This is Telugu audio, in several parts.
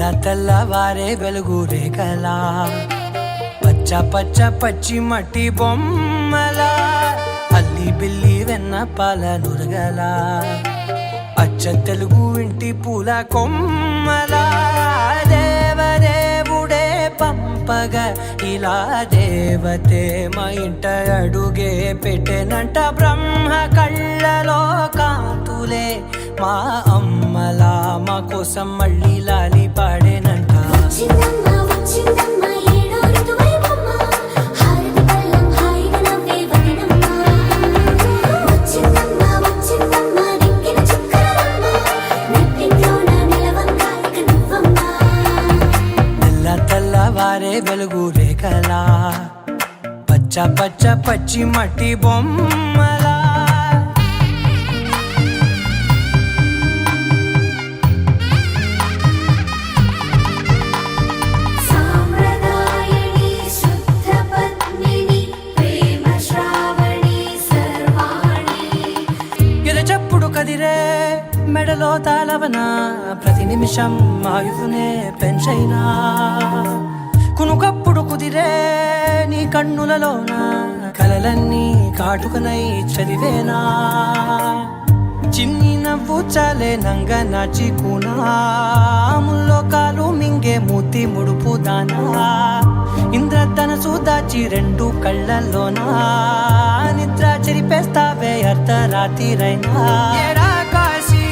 తెల్లవారే వెలుగు రేఖలా పచ్చ పచ్చ పచ్చి మట్టి బొమ్మలా అల్లి బిల్లి వెన్న పాల నురగలా అచ్చ తెలుగు ఇంటి పూల కొమ్మలా దేవదేవుడే పంపగా ఇలా దేవతే మా ఇంట అడుగే పెట్టెనంట బ్రహ్మ కళ్ళలో కాంతులే మా అమ్మలా మా కోసం మళ్ళీ లాలి పాడేనంట తెల్లవారే వెలుగు రేఖలా పచ్చ పచ్చ పచ్చి మట్టి బొమ్మలా కదిరే మెడలో తాళవన ప్రతి నిమిషం ఆయువునే పెంచైనా కునుకప్పుడు కుదిరే నీ కన్నులలోన కలలన్నీ కాటుకనై చదివేనా చిన్ని నవ్వు చాలే నంగ నాచి కూనాముల్లో కాలు మింగే మూతి ముడుపు దానా ఇంద్రధనసు దాచి రెండు కళ్ళల్లోనా నిద్ర చెరిపేస్తావే అర్ధరాత్రిరైనా కాశీ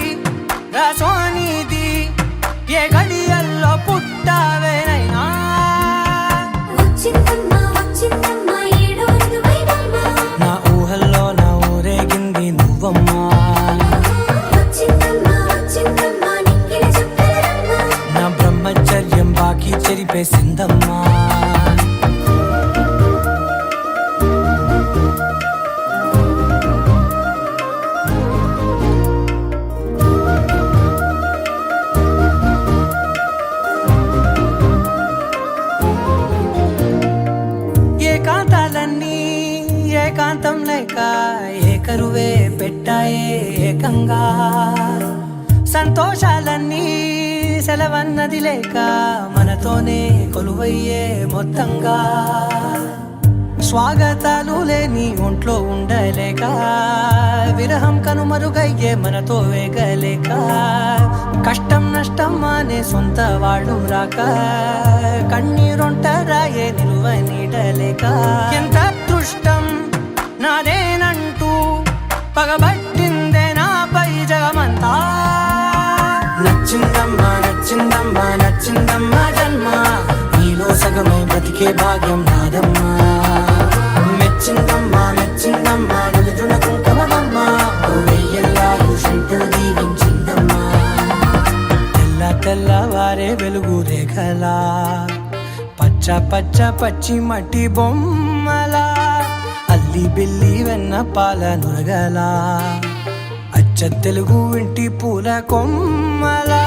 రాసోనిది ఏ గడియల్లో పుట్టావేనైనా నా ఊహల్లో నా ఊరేగింది నువ్వమ్మా నా బ్రహ్మచర్యం బాకీ చెరిపేసిందమ్మా ఏకాంతం లేక ఏకరువే పెట్టాయే ఏకంగా సంతోషాలన్నీ సెలవన్నది లేక మనతోనే కొలువయ్యే మొత్తంగా స్వాగతాలు లేని ఒంట్లో ఉండలేక విరహం కనుమరుగయ్యే మనతో వేగలేక కష్టం నష్టం అనే సొంత వాళ్ళు రాక కన్నీరొంటరాయే నిలువ నీడలేక ఎంత అదృష్టం నాదేనంటూ పగబట్టిందే నాపై జగమంతా నచ్చిందమ్మా నచ్చిందమ్మా నచ్చిందమ్మా జన్మ నీలో సగమై బ్రతికే భాగ్యం నాదమ్మా మెచ్చిందమ్మా మెచ్చిందమ్మా నుదుటిన కుంకుమమ్మా వెయ్యల్లాలు శంకులు దీవించిందమ్మా తెల్లవారే వెలుగు రేఖలా పచ్చ పచ్చ పచ్చి మట్టి బొమ్మలా అల్లి బిల్లి వెన్న పాల నురగలా అచ్చ తెలుగు ఇంటి పూల కొమ్మలా